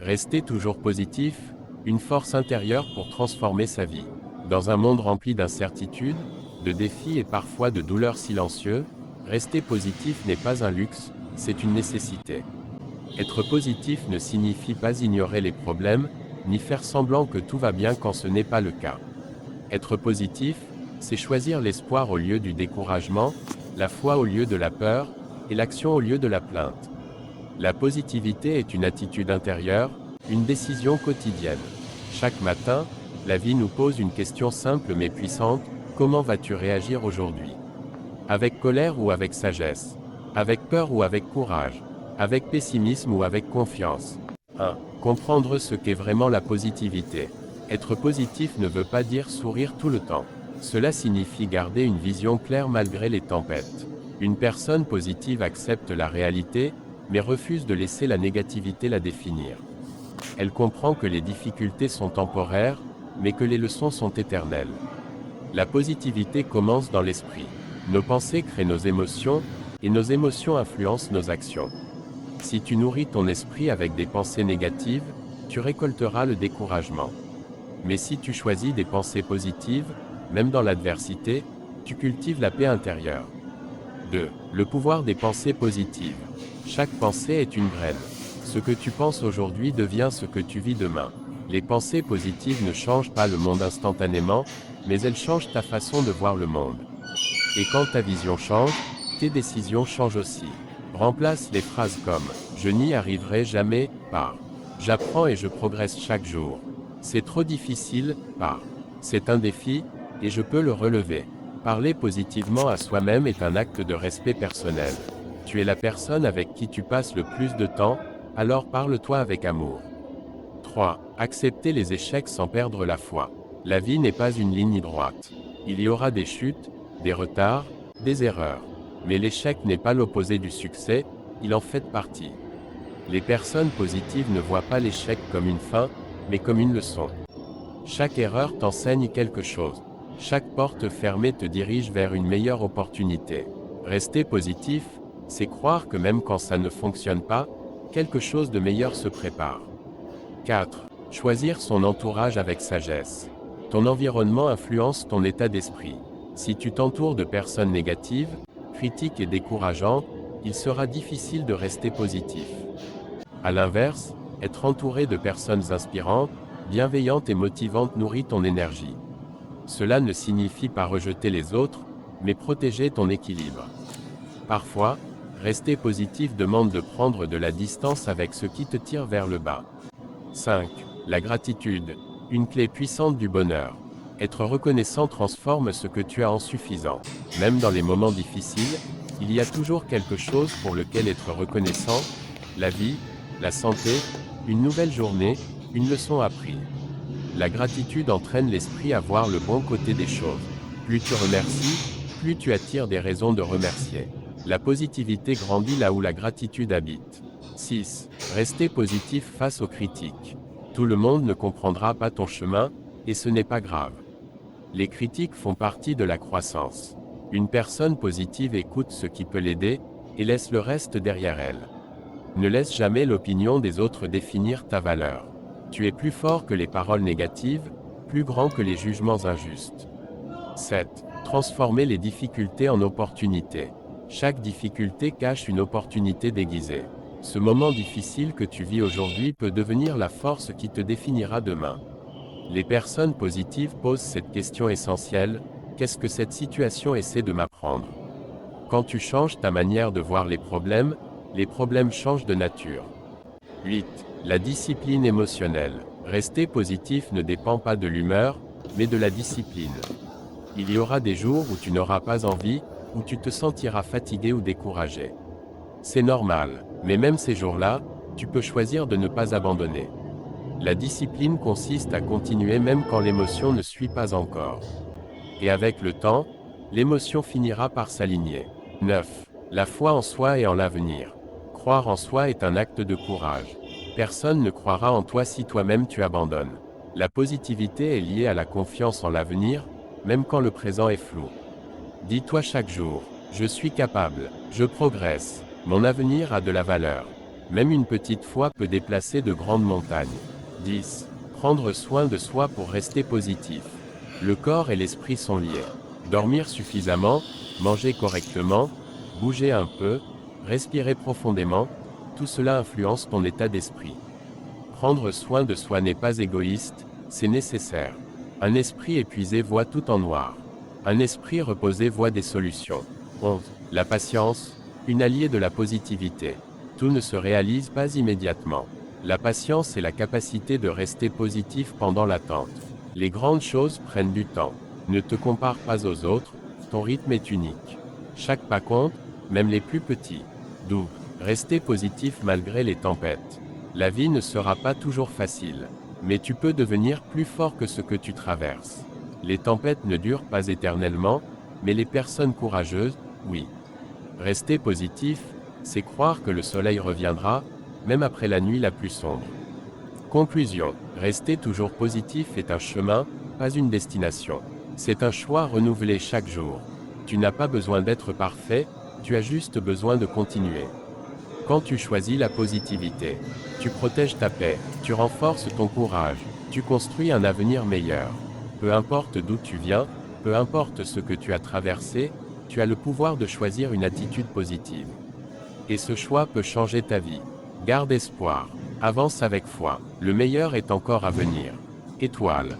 Rester toujours positif, une force intérieure pour transformer sa vie. Dans un monde rempli d'incertitudes, de défis et parfois de douleurs silencieuses, rester positif n'est pas un luxe, c'est une nécessité. Être positif ne signifie pas ignorer les problèmes, ni faire semblant que tout va bien quand ce n'est pas le cas. Être positif, c'est choisir l'espoir au lieu du découragement, la foi au lieu de la peur, et l'action au lieu de la plainte. La positivité est une attitude intérieure, une décision quotidienne. Chaque matin, la vie nous pose une question simple mais puissante, comment vas-tu réagir aujourd'hui? Avec colère ou avec sagesse? Avec peur ou avec courage? Avec pessimisme ou avec confiance? 1. Comprendre ce qu'est vraiment la positivité. Être positif ne veut pas dire sourire tout le temps. Cela signifie garder une vision claire malgré les tempêtes. Une personne positive accepte la réalité, mais refuse de laisser la négativité la définir. Elle comprend que les difficultés sont temporaires, mais que les leçons sont éternelles. La positivité commence dans l'esprit. Nos pensées créent nos émotions, et nos émotions influencent nos actions. Si tu nourris ton esprit avec des pensées négatives, tu récolteras le découragement. Mais si tu choisis des pensées positives, même dans l'adversité, tu cultives la paix intérieure. 2. Le pouvoir des pensées positives. Chaque pensée est une graine. Ce que tu penses aujourd'hui devient ce que tu vis demain. Les pensées positives ne changent pas le monde instantanément, mais elles changent ta façon de voir le monde. Et quand ta vision change, tes décisions changent aussi. Remplace les phrases comme « je n'y arriverai jamais » par « j'apprends et je progresse chaque jour ». C'est trop difficile par « c'est un défi et je peux le relever ». Parler positivement à soi-même est un acte de respect personnel. Tu es la personne avec qui tu passes le plus de temps, alors parle-toi avec amour. 3. Accepter les échecs sans perdre la foi. La vie n'est pas une ligne droite. Il y aura des chutes, des retards, des erreurs. Mais l'échec n'est pas l'opposé du succès, il en fait partie. Les personnes positives ne voient pas l'échec comme une fin, mais comme une leçon. Chaque erreur t'enseigne quelque chose. Chaque porte fermée te dirige vers une meilleure opportunité. Rester positif, c'est croire que même quand ça ne fonctionne pas, quelque chose de meilleur se prépare. 4. Choisir son entourage avec sagesse. Ton environnement influence ton état d'esprit. Si tu t'entoures de personnes négatives, critiques et décourageantes, il sera difficile de rester positif. À l'inverse, être entouré de personnes inspirantes, bienveillantes et motivantes nourrit ton énergie. Cela ne signifie pas rejeter les autres, mais protéger ton équilibre. Parfois, rester positif demande de prendre de la distance avec ce qui te tire vers le bas. 5. La gratitude, une clé puissante du bonheur. Être reconnaissant transforme ce que tu as en suffisant. Même dans les moments difficiles, il y a toujours quelque chose pour lequel être reconnaissant, la vie, la santé, une nouvelle journée, une leçon apprise. La gratitude entraîne l'esprit à voir le bon côté des choses. Plus tu remercies, plus tu attires des raisons de remercier. La positivité grandit là où la gratitude habite. 6. Rester positif face aux critiques. Tout le monde ne comprendra pas ton chemin, et ce n'est pas grave. Les critiques font partie de la croissance. Une personne positive écoute ce qui peut l'aider, et laisse le reste derrière elle. Ne laisse jamais l'opinion des autres définir ta valeur. Tu es plus fort que les paroles négatives, plus grand que les jugements injustes. 7. Transformer les difficultés en opportunités. Chaque difficulté cache une opportunité déguisée. Ce moment difficile que tu vis aujourd'hui peut devenir la force qui te définira demain. Les personnes positives posent cette question essentielle, qu'est-ce que cette situation essaie de m'apprendre? Quand tu changes ta manière de voir les problèmes changent de nature. 8. La discipline émotionnelle. Rester positif ne dépend pas de l'humeur, mais de la discipline. Il y aura des jours où tu n'auras pas envie, où tu te sentiras fatigué ou découragé. C'est normal, mais même ces jours-là, tu peux choisir de ne pas abandonner. La discipline consiste à continuer même quand l'émotion ne suit pas encore. Et avec le temps, l'émotion finira par s'aligner. 9. La foi en soi et en l'avenir. Croire en soi est un acte de courage. Personne ne croira en toi si toi-même tu abandonnes. La positivité est liée à la confiance en l'avenir, même quand le présent est flou. Dis-toi chaque jour, je suis capable, je progresse, mon avenir a de la valeur. Même une petite foi peut déplacer de grandes montagnes. 10. Prendre soin de soi pour rester positif. Le corps et l'esprit sont liés. Dormir suffisamment, manger correctement, bouger un peu, respirer profondément, tout cela influence ton état d'esprit. Prendre soin de soi n'est pas égoïste, c'est nécessaire. Un esprit épuisé voit tout en noir. Un esprit reposé voit des solutions. 11. La patience, une alliée de la positivité. Tout ne se réalise pas immédiatement. La patience est la capacité de rester positif pendant l'attente. Les grandes choses prennent du temps. Ne te compare pas aux autres, ton rythme est unique. Chaque pas compte, même les plus petits. 12. Rester positif malgré les tempêtes. La vie ne sera pas toujours facile, mais tu peux devenir plus fort que ce que tu traverses. Les tempêtes ne durent pas éternellement, mais les personnes courageuses, oui. Rester positif, c'est croire que le soleil reviendra, même après la nuit la plus sombre. Conclusion. Rester toujours positif est un chemin, pas une destination. C'est un choix renouvelé chaque jour. Tu n'as pas besoin d'être parfait, tu as juste besoin de continuer. Quand tu choisis la positivité, tu protèges ta paix, tu renforces ton courage, tu construis un avenir meilleur. Peu importe d'où tu viens, peu importe ce que tu as traversé, tu as le pouvoir de choisir une attitude positive. Et ce choix peut changer ta vie. Garde espoir. Avance avec foi. Le meilleur est encore à venir. Étoile.